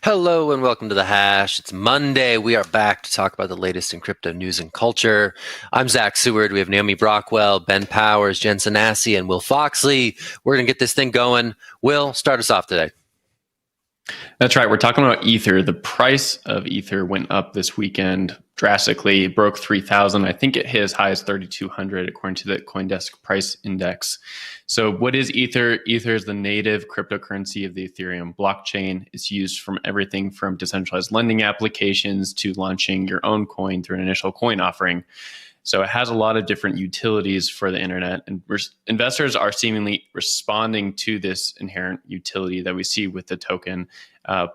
Hello and welcome to The Hash. It's Monday. We are back to talk about the latest in crypto news and culture. I'm Zack, Seward. We have Naomi, Brockwell, Ben Powers, Jen Sanasie, and Will Foxley. We're going to get this thing going. Will, start us off today. That's right. We're talking about Ether. The price of Ether went up this weekend drastically. It broke 3,000. I think it hit as high as 3,200 according to the CoinDesk price index. So what is Ether? Ether is the native cryptocurrency of the Ethereum blockchain. It's used from everything from decentralized lending applications to launching your own coin through an initial coin offering. So it has a lot of different utilities for the internet, and investors are seemingly responding to this inherent utility that we see with the token,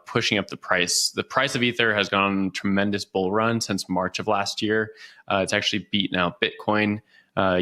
pushing up the price. The price of Ether has gone on a tremendous bull run since March of last year. It's actually beaten out Bitcoin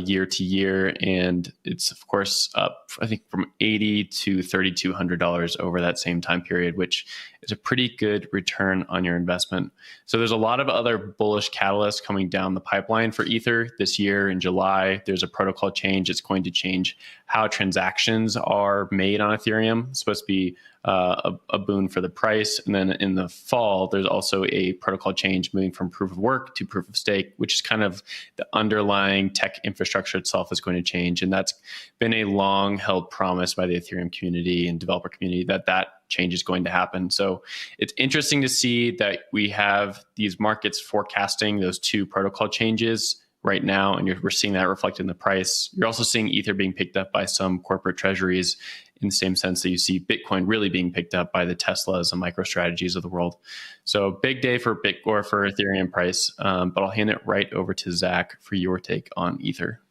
year to year, and it's of course up, I think, from $80 to $3,200 over that same time period, which is a pretty good return on your investment. So there's a lot of other bullish catalysts coming down the pipeline for Ether this year. In July, there's a protocol change. It's going to change how transactions are made on Ethereum. It's supposed to be a boon for the price. And then in the fall, there's also a protocol change moving from proof of work to proof of stake, which is kind of the underlying tech infrastructure itself is going to change. And that's been a long held promise by the Ethereum community and developer community that change is going to happen. So it's interesting to see that we have these markets forecasting those two protocol changes right now, and we're seeing that reflected in the price. You're also seeing Ether being picked up by some corporate treasuries in the same sense that you see Bitcoin really being picked up by the Teslas and MicroStrategies of the world. So big day for Bitcoin, for Ethereum price, but I'll hand it right over to Zack for your take on Ether.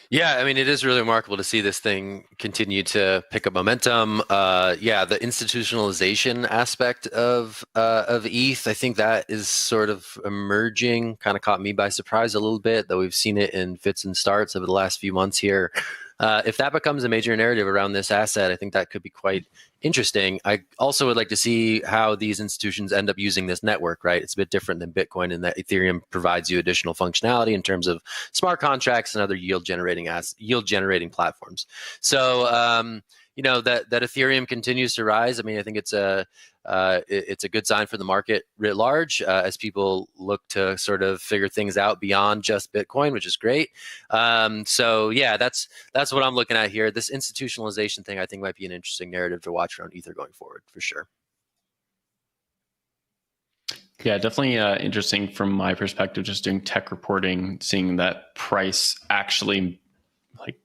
Yeah, I mean, it is really remarkable to see this thing continue to pick up momentum. The institutionalization aspect of ETH, I think that is sort of emerging, kind of caught me by surprise a little bit, though we've seen it in fits and starts over the last few months here. If that becomes a major narrative around this asset, I think that could be quite interesting. I also would like to see how these institutions end up using this network, right? It's a bit different than Bitcoin in that Ethereum provides you additional functionality in terms of smart contracts and other yield generating platforms. So, that Ethereum continues to rise. I mean, I think it's a good sign for the market writ large as people look to sort of figure things out beyond just Bitcoin, which is great. That's what I'm looking at here. This institutionalization thing, I think, might be an interesting narrative to watch around Ether going forward, for sure. Yeah, definitely interesting from my perspective, just doing tech reporting, seeing that price actually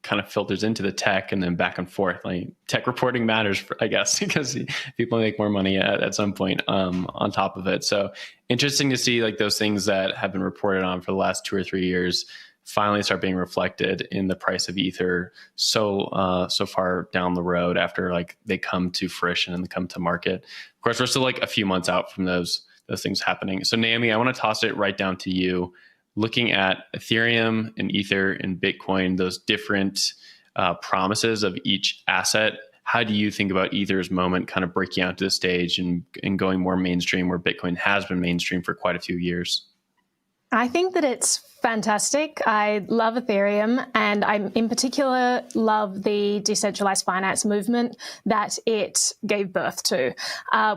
kind of filters into the tech and then back and forth. Like tech reporting matters, I guess, because people make more money at some point on top of it. So interesting to see those things that have been reported on for the last 2 or 3 years finally start being reflected in the price of Ether so far down the road after they come to fruition and they come to market. Of course, we're still a few months out from those things happening. So Naomi, I want to toss it right down to you. Looking at Ethereum and Ether and Bitcoin, those different promises of each asset, how do you think about Ether's moment kind of breaking out to the stage and going more mainstream where Bitcoin has been mainstream for quite a few years? I think that it's fantastic. I love Ethereum, and I in particular love the decentralized finance movement that it gave birth to.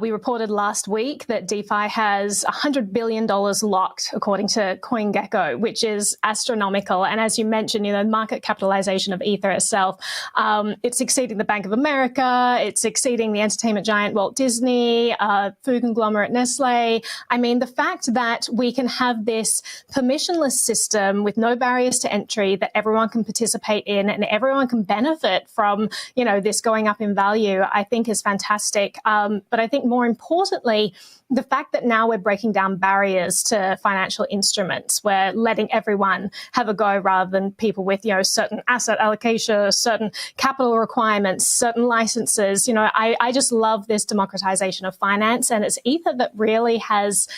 We reported last week that DeFi has $100 billion locked, according to CoinGecko, which is astronomical. And as you mentioned, the market capitalization of Ether itself, it's exceeding the Bank of America, it's exceeding the entertainment giant Walt Disney, food conglomerate Nestle. I mean, the fact that we can have this permissionless system with no barriers to entry that everyone can participate in and everyone can benefit from, this going up in value, I think is fantastic. But I think more importantly, the fact that now we're breaking down barriers to financial instruments, we're letting everyone have a go rather than people with, certain asset allocation, certain capital requirements, certain licenses. I just love this democratization of finance, and it's Ether that really has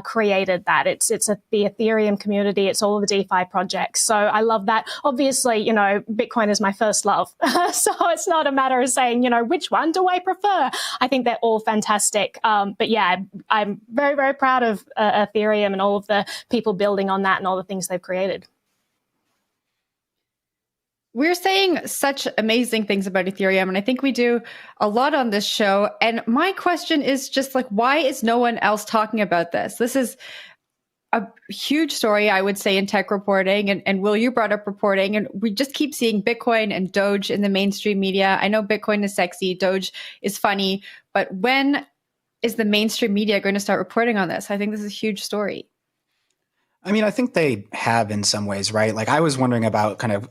created that. It's the Ethereum community. It's all of the DeFi projects. So I love that. Obviously, Bitcoin is my first love. So it's not a matter of saying, which one do I prefer? I think they're all fantastic. But yeah, I'm very, very proud of Ethereum and all of the people building on that and all the things they've created. We're saying such amazing things about Ethereum, and I think we do a lot on this show. And my question is just like, why is no one else talking about this? This is a huge story, I would say, in tech reporting. And Will, you brought up reporting, and we just keep seeing Bitcoin and Doge in the mainstream media. I know Bitcoin is sexy, Doge is funny, but when is the mainstream media going to start reporting on this? I think this is a huge story. I mean, I think they have in some ways, right? Like I was wondering about kind of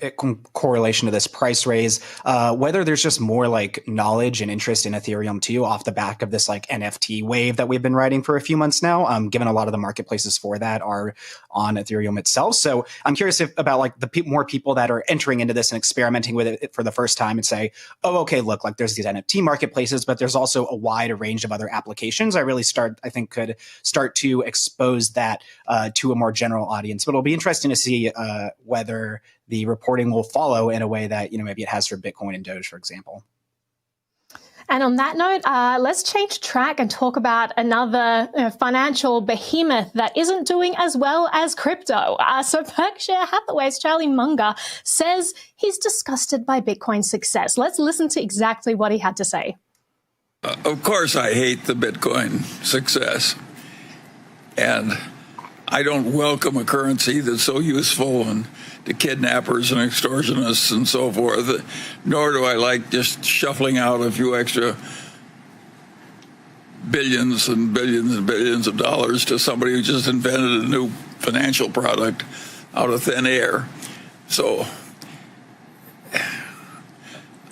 correlation to this price raise, whether there's just more like knowledge and interest in Ethereum too, off the back of this like NFT wave that we've been riding for a few months now, given a lot of the marketplaces for that are on Ethereum itself. So I'm curious about like the more people that are entering into this and experimenting with it for the first time and say, oh, okay, look, like there's these NFT marketplaces, but there's also a wide range of other applications. I think could start to expose that to a more general audience, but it'll be interesting to see whether the reporting will follow in a way that, maybe it has for Bitcoin and Doge, for example. And on that note, let's change track and talk about another financial behemoth that isn't doing as well as crypto. So Berkshire Hathaway's Charlie Munger says he's disgusted by Bitcoin's success. Let's listen to exactly what he had to say. Of course, I hate the Bitcoin success. And I don't welcome a currency that's so useful to kidnappers and extortionists and so forth, nor do I like just shuffling out a few extra billions and billions and billions of dollars to somebody who just invented a new financial product out of thin air. So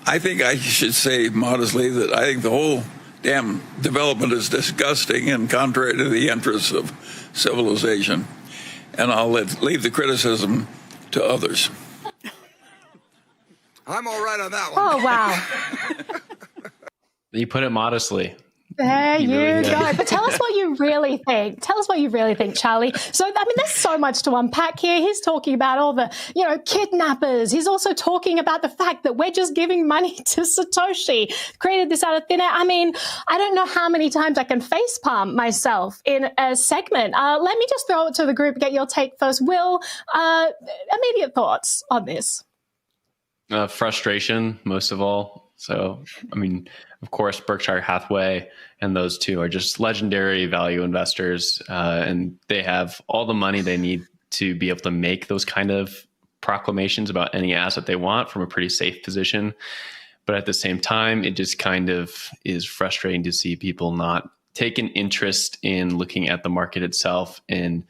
I think I should say modestly that I think the whole damn development is disgusting and contrary to the interests of civilization, and I'll leave the criticism to others. I'm all right on that one. Oh, wow. You put it modestly. There you really go. But tell us what you really think. Tell us what you really think, Charlie. So, I mean, there's so much to unpack here. He's talking about all the, kidnappers. He's also talking about the fact that we're just giving money to Satoshi. Created this out of thin air. I mean, I don't know how many times I can facepalm myself in a segment. Let me just throw it to the group, get your take first. Will, immediate thoughts on this? Frustration, most of all. So, I mean, of course, Berkshire Hathaway and those two are just legendary value investors, and they have all the money they need to be able to make those kind of proclamations about any asset they want from a pretty safe position. But at the same time, it just kind of is frustrating to see people not take an interest in looking at the market itself and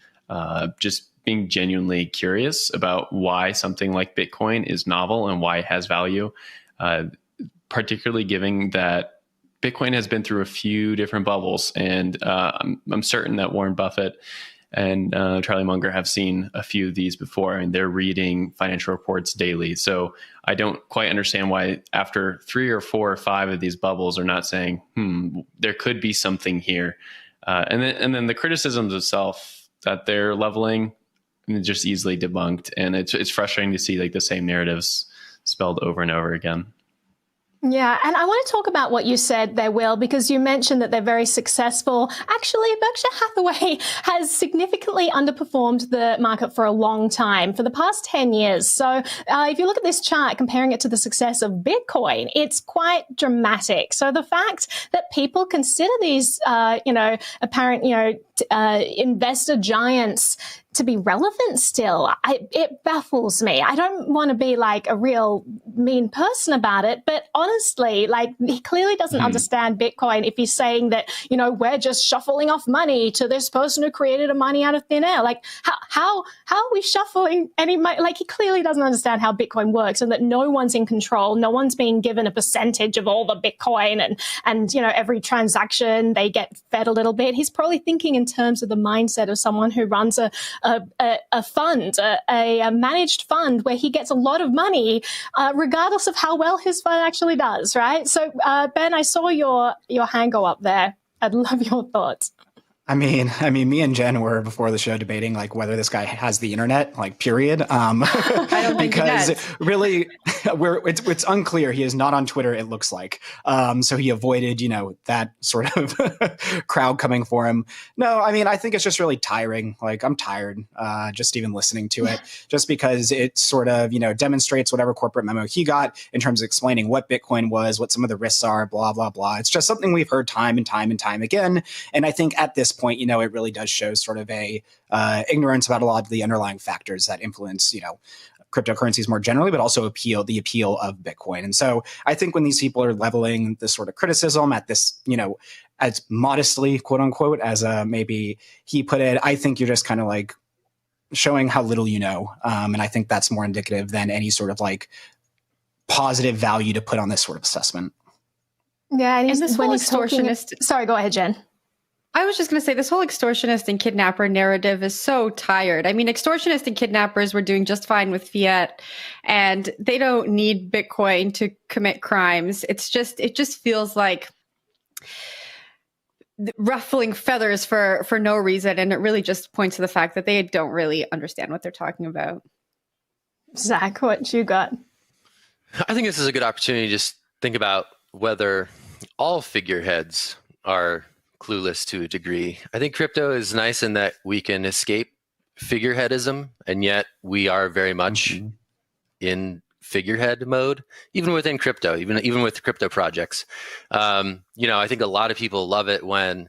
just being genuinely curious about why something like Bitcoin is novel and why it has value. Particularly given that Bitcoin has been through a few different bubbles. And I'm certain that Warren Buffett and Charlie Munger have seen a few of these before, and they're reading financial reports daily. So I don't quite understand why after 3 or 4 or 5 of these bubbles are not saying, there could be something here. And then the criticisms itself that they're leveling just easily debunked. And it's frustrating to see like the same narratives spelled over and over again. Yeah, and I want to talk about what you said there, Will, because you mentioned that they're very successful. Actually, Berkshire Hathaway has significantly underperformed the market for a long time, for the past 10 years. So if you look at this chart, comparing it to the success of Bitcoin, it's quite dramatic. So the fact that people consider these, apparent, investor giants to be relevant still, it baffles me. I don't want to be like a real mean person about it, but honestly, like he clearly doesn't understand Bitcoin if he's saying that, we're just shuffling off money to this person who created a money out of thin air. Like how are we shuffling any money? Like he clearly doesn't understand how Bitcoin works and that no one's in control. No one's being given a percentage of all the Bitcoin and every transaction they get fed a little bit. He's probably thinking in terms of the mindset of someone who runs a fund, a managed fund where he gets a lot of money, regardless of how well his fund actually does, right? So, Ben, I saw your hand go up there. I'd love your thoughts. Me and Jen were before the show debating like whether this guy has the internet, like period. I don't think because really, it's unclear. He is not on Twitter. It looks like, so he avoided, that sort of crowd coming for him. No, I think it's just really tiring. Like I'm tired, just even listening to it, just because it sort of, demonstrates whatever corporate memo he got in terms of explaining what Bitcoin was, what some of the risks are, blah, blah, blah. It's just something we've heard time and time and time again. And I think at this point, it really does show sort of a ignorance about a lot of the underlying factors that influence, cryptocurrencies more generally, but also the appeal of Bitcoin. And so I think when these people are leveling this sort of criticism at this, as modestly, quote unquote, as maybe he put it, I think you're just kind of like showing how little you know. And I think that's more indicative than any sort of like positive value to put on this sort of assessment. Yeah. And this whole extortionist. Sorry, go ahead, Jen. I was just going to say this whole extortionist and kidnapper narrative is so tired. Extortionists and kidnappers were doing just fine with fiat, and they don't need Bitcoin to commit crimes. It just feels like ruffling feathers for no reason, and it really just points to the fact that they don't really understand what they're talking about. Zach, what you got? I think this is a good opportunity to just think about whether all figureheads are clueless to a degree. I think crypto is nice in that we can escape figureheadism, and yet we are very much in figurehead mode, even within crypto, even with crypto projects. I think a lot of people love it when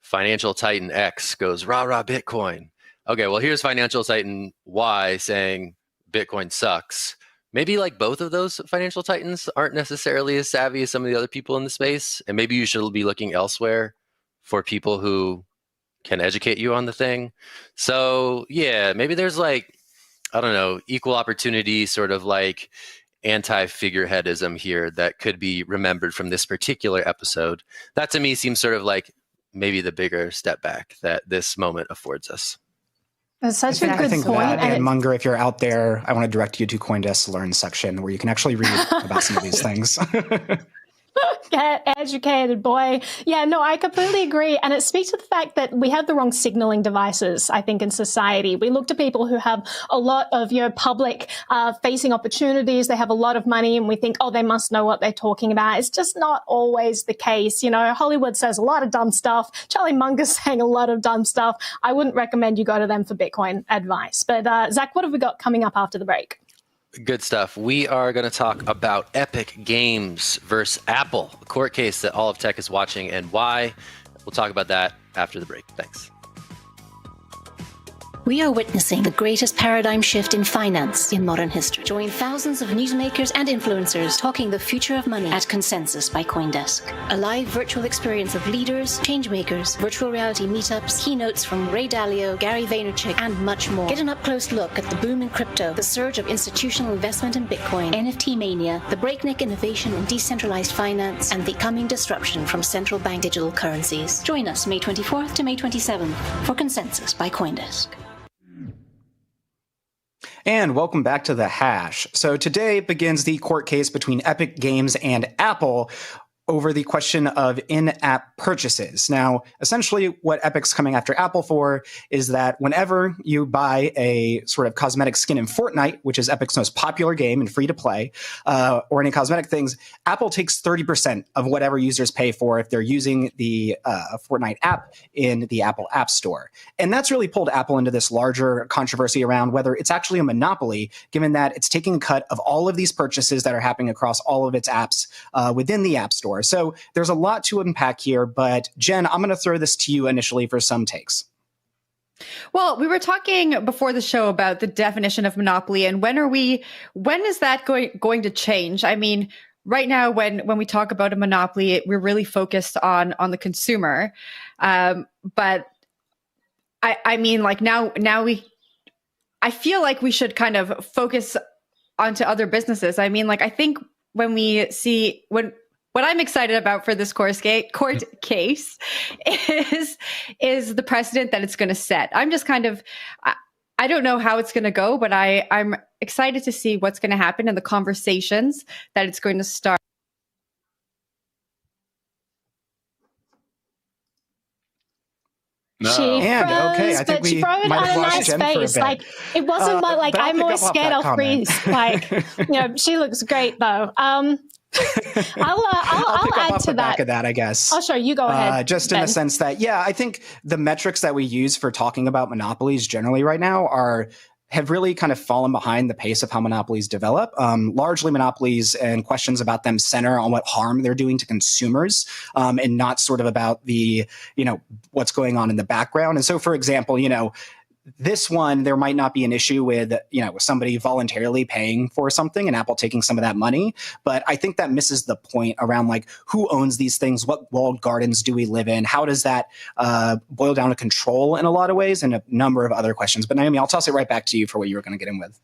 Financial Titan X goes rah rah Bitcoin. Okay, well here's Financial Titan Y saying Bitcoin sucks. Maybe like both of those financial titans aren't necessarily as savvy as some of the other people in the space, and maybe you should be looking elsewhere for people who can educate you on the thing. So yeah, maybe there's like, I don't know, equal opportunity sort of like anti-figureheadism here that could be remembered from this particular episode. That to me seems sort of like maybe the bigger step back that this moment affords us. That's such a good point. And Munger, if you're out there, I want to direct you to CoinDesk Learn section where you can actually read about some of these things. Get educated, boy. Yeah, no, I completely agree. And it speaks to the fact that we have the wrong signaling devices, I think, in society. We look to people who have a lot of, public facing opportunities. They have a lot of money and we think, oh, they must know what they're talking about. It's just not always the case. Hollywood says a lot of dumb stuff. Charlie Munger's saying a lot of dumb stuff. I wouldn't recommend you go to them for Bitcoin advice. But Zach, what have we got coming up after the break? Good stuff. We are going to talk about Epic Games versus Apple, a court case that all of tech is watching, and why. We'll talk about that after the break. Thanks. We are witnessing the greatest paradigm shift in finance in modern history. Join thousands of newsmakers and influencers talking the future of money at Consensus by CoinDesk. A live virtual experience of leaders, changemakers, virtual reality meetups, keynotes from Ray Dalio, Gary Vaynerchuk, and much more. Get an up-close look at the boom in crypto, the surge of institutional investment in Bitcoin, NFT mania, the breakneck innovation in decentralized finance, and the coming disruption from central bank digital currencies. Join us May 24th to May 27th for Consensus by CoinDesk. And welcome back to The Hash. So today begins the court case between Epic Games and Apple over the question of in-app purchases. Now, essentially what Epic's coming after Apple for is that whenever you buy a sort of cosmetic skin in Fortnite, which is Epic's most popular game and free to play, or any cosmetic things, Apple takes 30% of whatever users pay for if they're using the Fortnite app in the Apple App Store. And that's really pulled Apple into this larger controversy around whether it's actually a monopoly, given that it's taking a cut of all of these purchases that are happening across all of its apps within the App Store. So there's a lot to unpack here, but Jen, I'm going to throw this to you initially for some takes. Well, we were talking before the show about the definition of monopoly and when is that going to change? I mean, right now, when we talk about a monopoly, we're really focused on the consumer. But I mean, like now I feel like we should kind of focus onto other businesses. I mean, like, I think when we see what I'm excited about for this court case is the precedent that it's going to set. I'm just kind of, I don't know how it's going to go, but I'm excited to see what's going to happen and the conversations that it's going to start. No. She froze, but she froze on a nice face. Like, it wasn't like I'm more scared I'll freeze. Like, she looks great though. I'll add to back of that, I guess. Oh, sure, you go ahead. Just in the sense that, I think the metrics that we use for talking about monopolies generally right now have really kind of fallen behind the pace of how monopolies develop. Largely monopolies and questions about them center on what harm they're doing to consumers, and not sort of about the, what's going on in the background. And so, for example, this one, there might not be an issue with, somebody voluntarily paying for something and Apple taking some of that money. But I think that misses the point around like who owns these things? What walled gardens do we live in? How does that boil down to control in a lot of ways, and a number of other questions. But Naomi, I'll toss it right back to you for what you were going to get in with.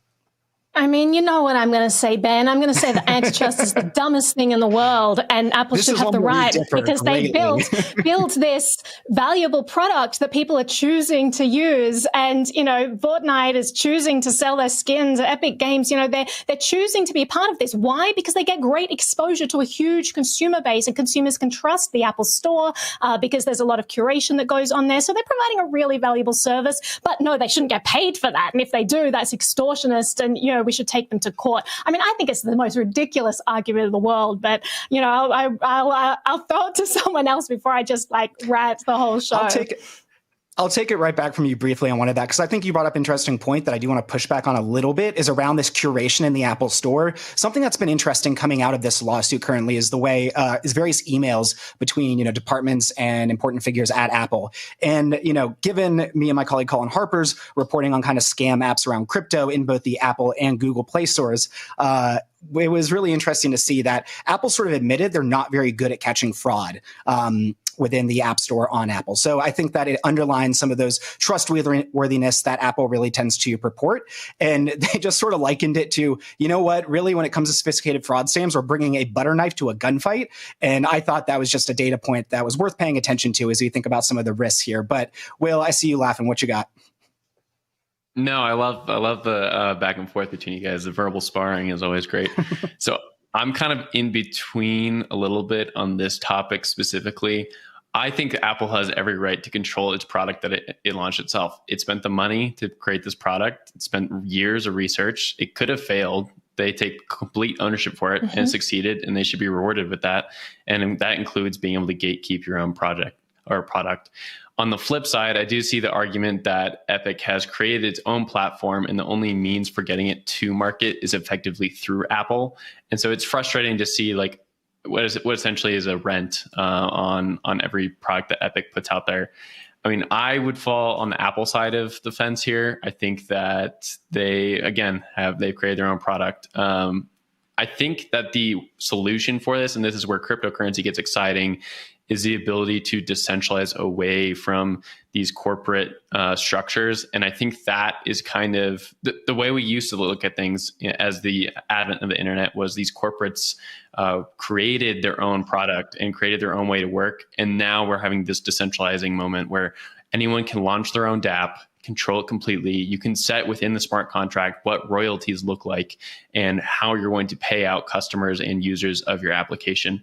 I mean, you know what I'm going to say, Ben. I'm going to say that antitrust is the dumbest thing in the world, and Apple should have the right, because they built this valuable product that people are choosing to use. And, Fortnite is choosing to sell their skins. Epic Games, they're choosing to be a part of this. Why? Because they get great exposure to a huge consumer base, and consumers can trust the Apple Store because there's a lot of curation that goes on there. So they're providing a really valuable service. But no, they shouldn't get paid for that. And if they do, that's extortionist. And, we should take them to court. I mean, I think it's the most ridiculous argument in the world, but, I'll throw it to someone else before I just rant the whole show. I'll take it right back from you briefly on one of that, because I think you brought up an interesting point that I do want to push back on a little bit, is around this curation in the Apple Store. Something that's been interesting coming out of this lawsuit currently is the way is various emails between departments and important figures at Apple. And given me and my colleague Colin Harper's reporting on kind of scam apps around crypto in both the Apple and Google Play stores, it was really interesting to see that Apple sort of admitted they're not very good at catching fraud within the App Store on Apple. So I think that it underlines some of those trustworthiness that Apple really tends to purport. And they just sort of likened it to, really, when it comes to sophisticated fraud scams, we're bringing a butter knife to a gunfight. And I thought that was just a data point that was worth paying attention to as we think about some of the risks here. But Will, I see you laughing. What you got? No, I love the back and forth between you guys. The verbal sparring is always great. So I'm kind of in between a little bit on this topic specifically. I think Apple has every right to control its product that it launched itself. It spent the money to create this product. It spent years of research. It could have failed. They take complete ownership for it and succeeded, and they should be rewarded with that. And that includes being able to gatekeep your own project or product. On the flip side, I do see the argument that Epic has created its own platform, and the only means for getting it to market is effectively through Apple. And so it's frustrating to see what essentially is a rent on every product that Epic puts out there. I mean, I would fall on the Apple side of the fence here. I think that they've created their own product. I think that the solution for this, and this is where cryptocurrency gets exciting, is the ability to decentralize away from these corporate structures. And I think that is kind of the way we used to look at things as the advent of the internet was these corporates created their own product and created their own way to work. And now we're having this decentralizing moment where anyone can launch their own dApp, control it completely. You can set within the smart contract what royalties look like and how you're going to pay out customers and users of your application.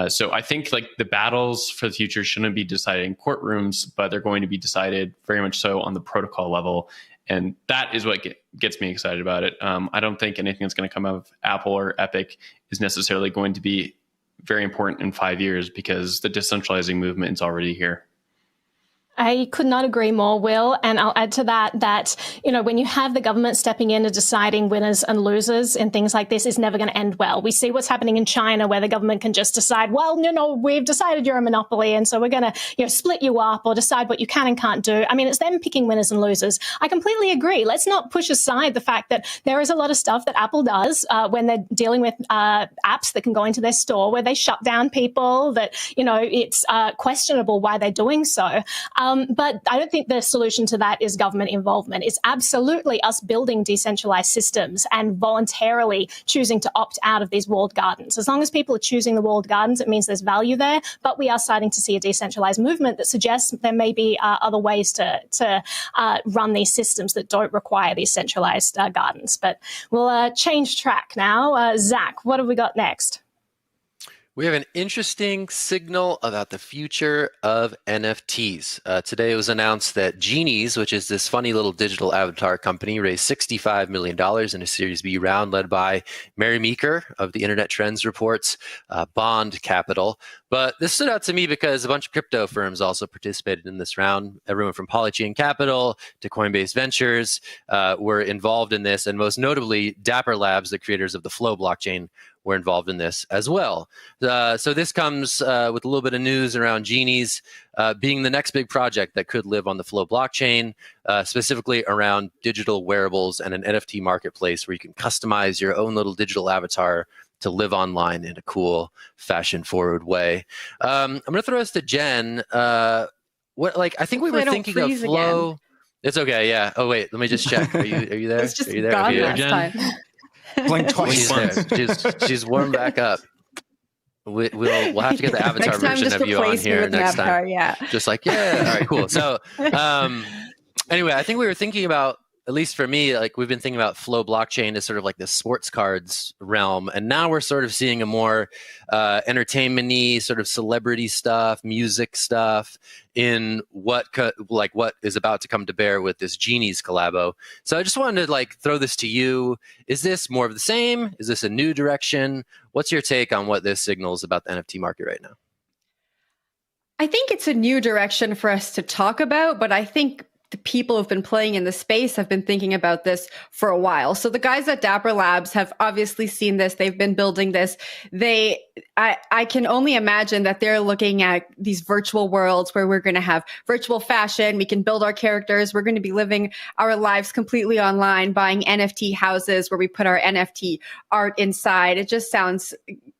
So I think the battles for the future shouldn't be decided in courtrooms, but they're going to be decided very much so on the protocol level. And that is what gets me excited about it. I don't think anything that's going to come out of Apple or Epic is necessarily going to be very important in 5 years, because the decentralizing movement is already here. I could not agree more, Will. And I'll add to that, when you have the government stepping in and deciding winners and losers in things like this, is never going to end well. We see what's happening in China, where the government can just decide, well, we've decided you're a monopoly, and so we're going to, split you up or decide what you can and can't do. I mean, it's them picking winners and losers. I completely agree. Let's not push aside the fact that there is a lot of stuff that Apple does when they're dealing with apps that can go into their store, where they shut down people, that, it's questionable why they're doing so. But I don't think the solution to that is government involvement. It's absolutely us building decentralized systems and voluntarily choosing to opt out of these walled gardens. As long as people are choosing the walled gardens, it means there's value there. But we are starting to see a decentralized movement that suggests there may be other ways to run these systems that don't require these centralized gardens. But we'll change track now. Zack, what have we got next? We have an interesting signal about the future of NFTs. Today it was announced that Genies, which is this funny little digital avatar company, raised $65 million in a Series B round led by Mary Meeker of the Internet Trends Report's Bond Capital. But this stood out to me because a bunch of crypto firms also participated in this round. Everyone from Polychain Capital to Coinbase Ventures were involved in this, and most notably, Dapper Labs, the creators of the Flow blockchain, were involved in this as well. So this comes with a little bit of news around Genies being the next big project that could live on the Flow blockchain, specifically around digital wearables and an NFT marketplace where you can customize your own little digital avatar to live online in a cool, fashion-forward way. I'm going to throw this to Jen. I think we were thinking of Flow. Again. It's okay, yeah. Oh wait, let me just check. Are you there? It's just are you there? gone last time. Blink twice. She's warmed back up. We'll have to get the avatar version of you on here next time. Yeah. Just like, yeah. All right, cool. So anyway, I think we were thinking about, at least for me, like we've been thinking about Flow blockchain as sort of like the sports cards realm. And now we're sort of seeing a more entertainment-y sort of celebrity stuff, music stuff in what is about to come to bear with this Genies collabo. So I just wanted to throw this to you. Is this more of the same? Is this a new direction? What's your take on what this signals about the NFT market right now? I think it's a new direction for us to talk about, but I think the people who've been playing in the space have been thinking about this for a while. So the guys at Dapper Labs have obviously seen this. They've been building this. I can only imagine that they're looking at these virtual worlds where we're going to have virtual fashion. We can build our characters. We're going to be living our lives completely online, buying NFT houses where we put our NFT art inside. It just sounds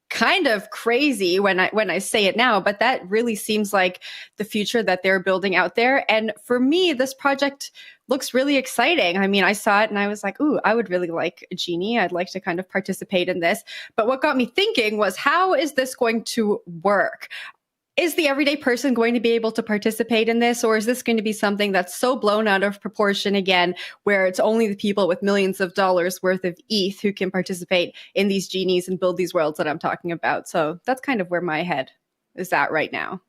kind of crazy when I say it now, but that really seems like the future that they're building out there. And for me, this project looks really exciting. I mean, I saw it and I was like, ooh, I would really like a Genie. I'd like to kind of participate in this. But what got me thinking was, how is this going to work? Is the everyday person going to be able to participate in this, or is this going to be something that's so blown out of proportion again, where it's only the people with millions of dollars worth of ETH who can participate in these Genies and build these worlds that I'm talking about? So that's kind of where my head is at right now.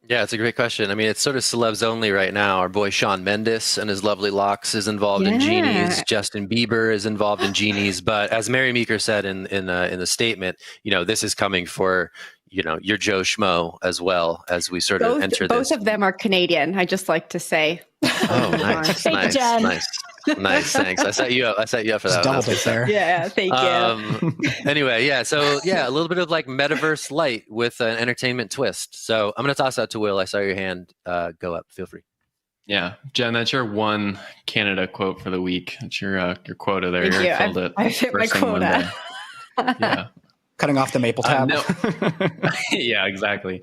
Yeah, it's a great question. I mean, it's sort of celebs only right now. Our boy Shawn Mendes and his lovely locks is involved in Genies. Justin Bieber is involved in Genies. But as Mary Meeker said in the statement, this is coming for your Joe Schmo as well, as we sort of enter this. Both of them are Canadian, I just like to say. Oh, nice. Nice, thanks. I set you up for that. Double dip there. Yeah, thank you. Anyway, yeah. So yeah, a little bit of metaverse light with an entertainment twist. So I'm going to toss out to Will. I saw your hand go up. Feel free. Yeah, Jen, that's your one Canada quote for the week. That's your quota there. Thank you. I hit my quota. Yeah. Cutting off the maple tab. No. Yeah, exactly.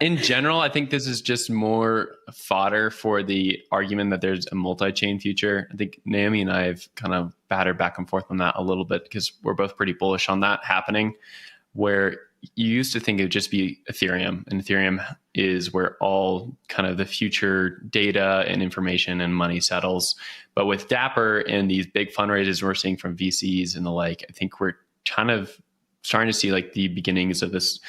In general, I think this is just more fodder for the argument that there's a multi-chain future. I think Naomi and I have kind of battered back and forth on that a little bit because we're both pretty bullish on that happening, where you used to think it would just be Ethereum, and Ethereum is where all kind of the future data and information and money settles. But with Dapper and these big fundraisers we're seeing from VCs and the like, I think we're kind of starting to see the beginnings of this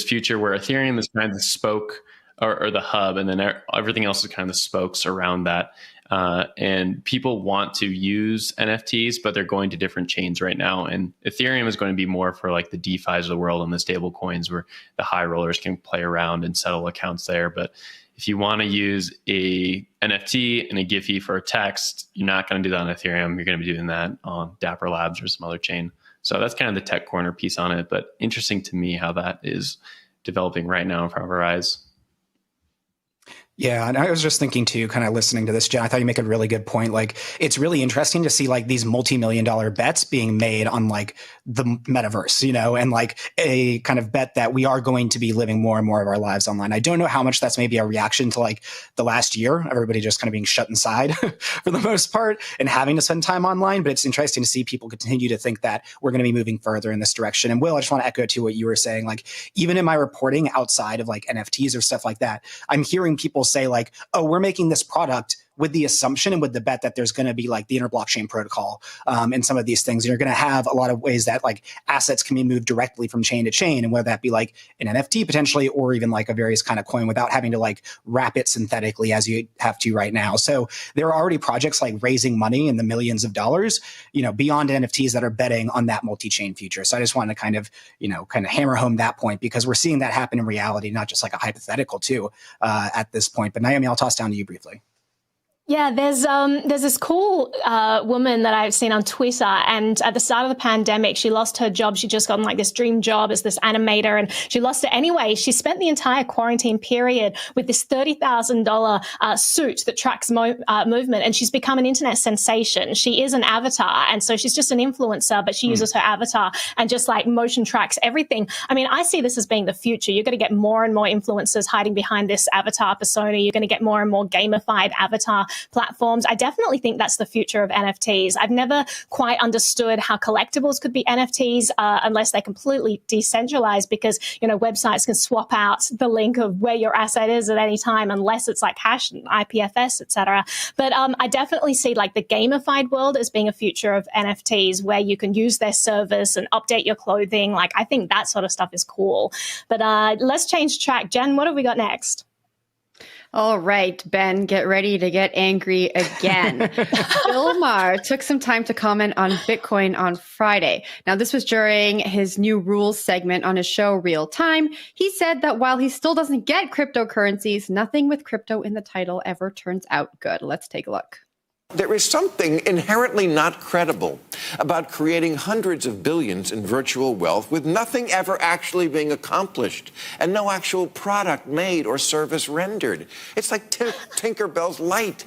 future where Ethereum is kind of the spoke or the hub, and then everything else is kind of the spokes around that. And people want to use NFTs, but they're going to different chains right now. And Ethereum is going to be more for the DeFis of the world and the stable coins where the high rollers can play around and settle accounts there. But if you want to use a NFT and a Giphy for a text, you're not going to do that on Ethereum. You're going to be doing that on Dapper Labs or some other chain. So that's kind of the tech corner piece on it, but interesting to me how that is developing right now in front of our eyes. Yeah, and I was just thinking too, kind of listening to this, Jen, I thought you make a really good point. It's really interesting to see these multi-million-dollar bets being made on the metaverse, and a kind of bet that we are going to be living more and more of our lives online. I don't know how much that's maybe a reaction to the last year, everybody just kind of being shut inside for the most part and having to spend time online. But it's interesting to see people continue to think that we're going to be moving further in this direction. And Will, I just want to echo to what you were saying. Even in my reporting outside of NFTs or stuff like that, I'm hearing people say oh, we're making this product with the assumption and with the bet that there's going to be like the interblockchain protocol and some of these things. You're going to have a lot of ways that like assets can be moved directly from chain to chain, and whether that be like an NFT potentially, or even like a various kind of coin without having to like wrap it synthetically as you have to right now. So there are already projects like raising money in the millions of dollars, beyond NFTs that are betting on that multi-chain future. So I just wanted to kind of hammer home that point, because we're seeing that happen in reality, not just like a hypothetical too, at this point. But Naomi, I'll toss down to you briefly. Yeah, there's this cool woman that I've seen on Twitter, and at the start of the pandemic, she lost her job. She just gotten like this dream job as this animator, and she lost it anyway. She spent the entire quarantine period with this $30,000 suit that tracks movement, and she's become an internet sensation. She is an avatar, and so she's just an influencer, but she uses her avatar and just like motion tracks everything. I mean, I see this as being the future. You're going to get more and more influencers hiding behind this avatar persona. You're going to get more and more gamified avatar platforms. I definitely think that's the future of NFTs. I've never quite understood how collectibles could be NFTs unless they're completely decentralized, because, websites can swap out the link of where your asset is at any time unless it's like hash and IPFS, etc. But I definitely see like the gamified world as being a future of NFTs, where you can use their service and update your clothing. Like, I think that sort of stuff is cool. But let's change track. Jen, what have we got next? All right, Ben, get ready to get angry again. Bill Maher took some time to comment on Bitcoin on Friday. Now, this was during his new rules segment on his show, Real Time. He said that while he still doesn't get cryptocurrencies, nothing with crypto in the title ever turns out good. Let's take a look. There is something inherently not credible about creating hundreds of billions in virtual wealth with nothing ever actually being accomplished and no actual product made or service rendered. It's like Tinkerbell's light.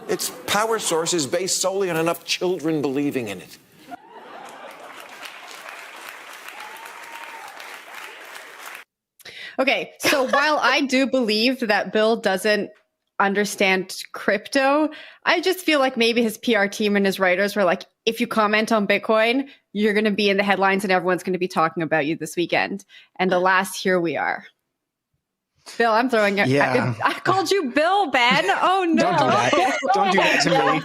Its power source is based solely on enough children believing in it. Okay, so while I do believe that Bill doesn't understand crypto, I just feel like maybe his PR team and his writers were like, if you comment on Bitcoin, you're going to be in the headlines and everyone's going to be talking about you this weekend. And alas, here we are. Bill, I'm throwing it. Yeah. I called you Bill, Ben. Oh, no. Don't do that. Don't do that to me.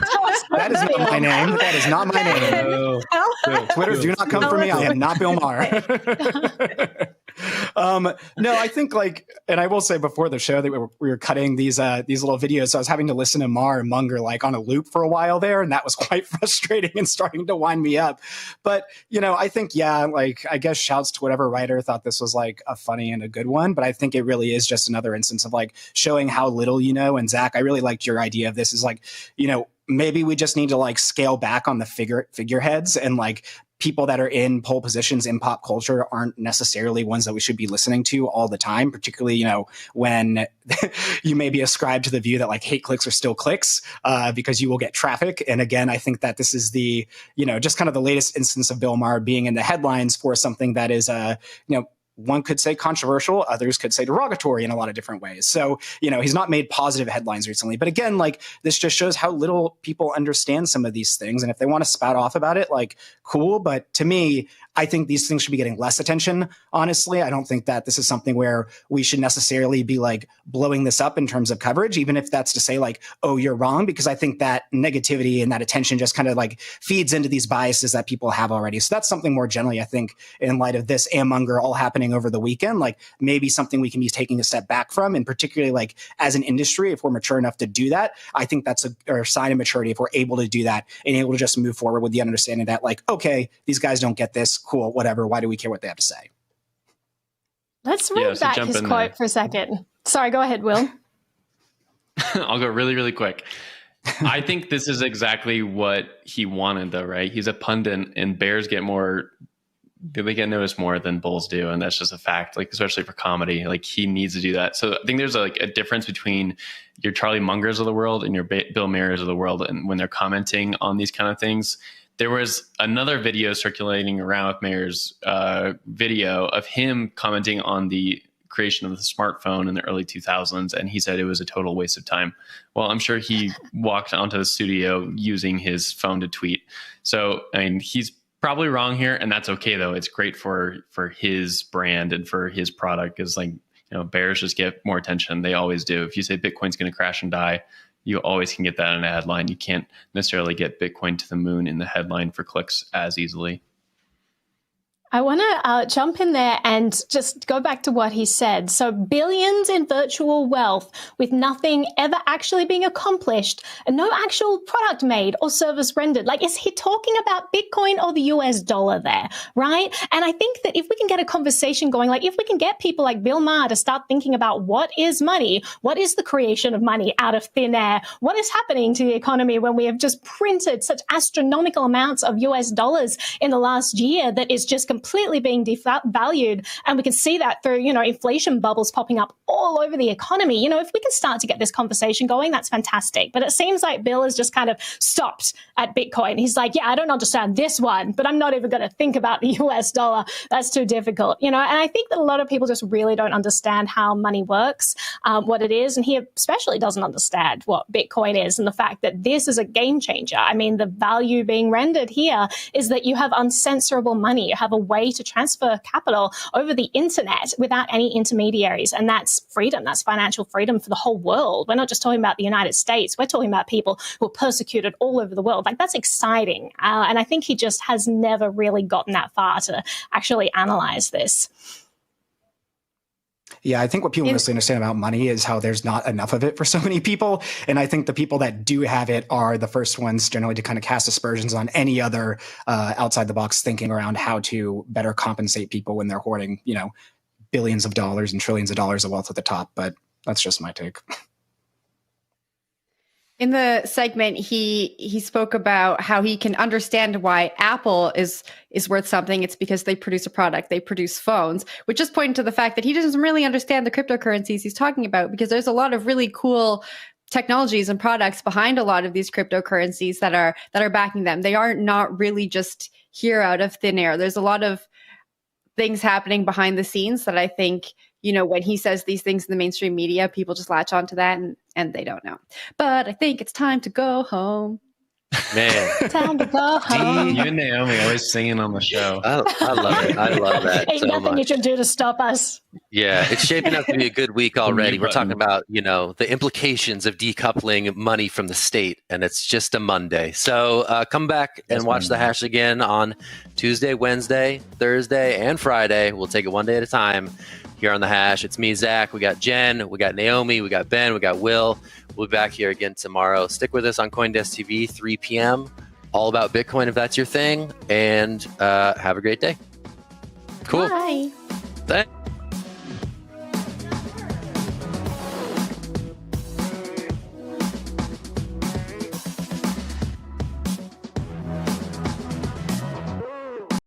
That is not my name. That is not my name. Bill. Twitter, do not come for me. I am not Bill Maher. No, I think and I will say before the show that we were cutting these little videos, so I was having to listen to Maher and Munger on a loop for a while there, and that was quite frustrating and starting to wind me up. But I think I guess shouts to whatever writer thought this was a funny and a good one, but I think it really is just another instance of showing how little you know. And Zack, I really liked your idea of this is maybe we just need to scale back on the figureheads, and people that are in pole positions in pop culture aren't necessarily ones that we should be listening to all the time, particularly, when you may be ascribed to the view that hate clicks are still clicks because you will get traffic. And again, I think that this is the, just kind of the latest instance of Bill Maher being in the headlines for something that is, one could say controversial, others could say derogatory in a lot of different ways. So, he's not made positive headlines recently. But again, this just shows how little people understand some of these things. And if they want to spout off about it, cool. But to me, I think these things should be getting less attention, honestly. I don't think that this is something where we should necessarily be blowing this up in terms of coverage, even if that's to say oh, you're wrong, because I think that negativity and that attention just kind of feeds into these biases that people have already. So that's something more generally, I think, in light of this and Munger all happening over the weekend, maybe something we can be taking a step back from. And particularly as an industry, if we're mature enough to do that, I think that's a sign of maturity if we're able to do that and able to just move forward with the understanding that okay, these guys don't get this. Cool, whatever. Why do we care what they have to say? Let's read back his quote for a second. Sorry, go ahead, Will. I'll go really, really quick. I think this is exactly what he wanted, though, right? He's a pundit, and bears get noticed more than bulls do, and that's just a fact. Especially for comedy, he needs to do that. So I think there's a difference between your Charlie Mungers of the world and your Bill Mahers of the world, and when they're commenting on these kind of things. There was another video circulating around with Mayer's video of him commenting on the creation of the smartphone in the early 2000s, and he said it was a total waste of time. Well, I'm sure he walked onto the studio using his phone to tweet. So, he's probably wrong here, and that's okay, though. It's great for his brand and for his product, because bears just get more attention. They always do. If you say Bitcoin's going to crash and die, you always can get that in a headline. You can't necessarily get Bitcoin to the moon in the headline for clicks as easily. I want to jump in there and just go back to what he said. So billions in virtual wealth with nothing ever actually being accomplished and no actual product made or service rendered. Like, is he talking about Bitcoin or the US dollar there, right? And I think that if we can get a conversation going, like if we can get people like Bill Maher to start thinking about what is money, what is the creation of money out of thin air, what is happening to the economy when we have just printed such astronomical amounts of US dollars in the last year that is just completely being devalued. And we can see that through, inflation bubbles popping up all over the economy. If we can start to get this conversation going, that's fantastic. But it seems like Bill has just kind of stopped at Bitcoin. He's like, yeah, I don't understand this one, but I'm not even going to think about the US dollar. That's too difficult, and I think that a lot of people just really don't understand how money works, what it is. And he especially doesn't understand what Bitcoin is and the fact that this is a game changer. I mean, the value being rendered here is that you have uncensorable money. You have a way to transfer capital over the internet without any intermediaries. And that's freedom. That's financial freedom for the whole world. We're not just talking about the United States. We're talking about people who are persecuted all over the world. Like, that's exciting. And I think he just has never really gotten that far to actually analyze this. Yeah, I think what people mostly understand about money is how there's not enough of it for so many people. And I think the people that do have it are the first ones generally to kind of cast aspersions on any other outside the box thinking around how to better compensate people when they're hoarding, billions of dollars and trillions of dollars of wealth at the top. But that's just my take. In the segment, he spoke about how he can understand why Apple is worth something. It's because they produce a product, they produce phones, which is pointing to the fact that he doesn't really understand the cryptocurrencies he's talking about, because there's a lot of really cool technologies and products behind a lot of these cryptocurrencies that are backing them. They are not really just here out of thin air. There's a lot of things happening behind the scenes that I think, when he says these things in the mainstream media, people just latch onto that and they don't know. But I think it's time to go home. Man. Time to go home. You and Naomi always singing on the show. I love it. I love that. Ain't so nothing much. you can do to stop us. Yeah, it's shaping up to be a good week already. We're talking about, the implications of decoupling money from the state, and it's just a Monday. So come back and watch the hash again on Tuesday, Wednesday, Thursday, and Friday. We'll take it one day at a time here on the hash. It's me, Zach. We got Jen. We got Naomi. We got Ben. We got Will. We'll be back here again tomorrow. Stick with us on CoinDesk TV, 3 p.m. All about Bitcoin if that's your thing. And have a great day. Cool. Bye. Thanks.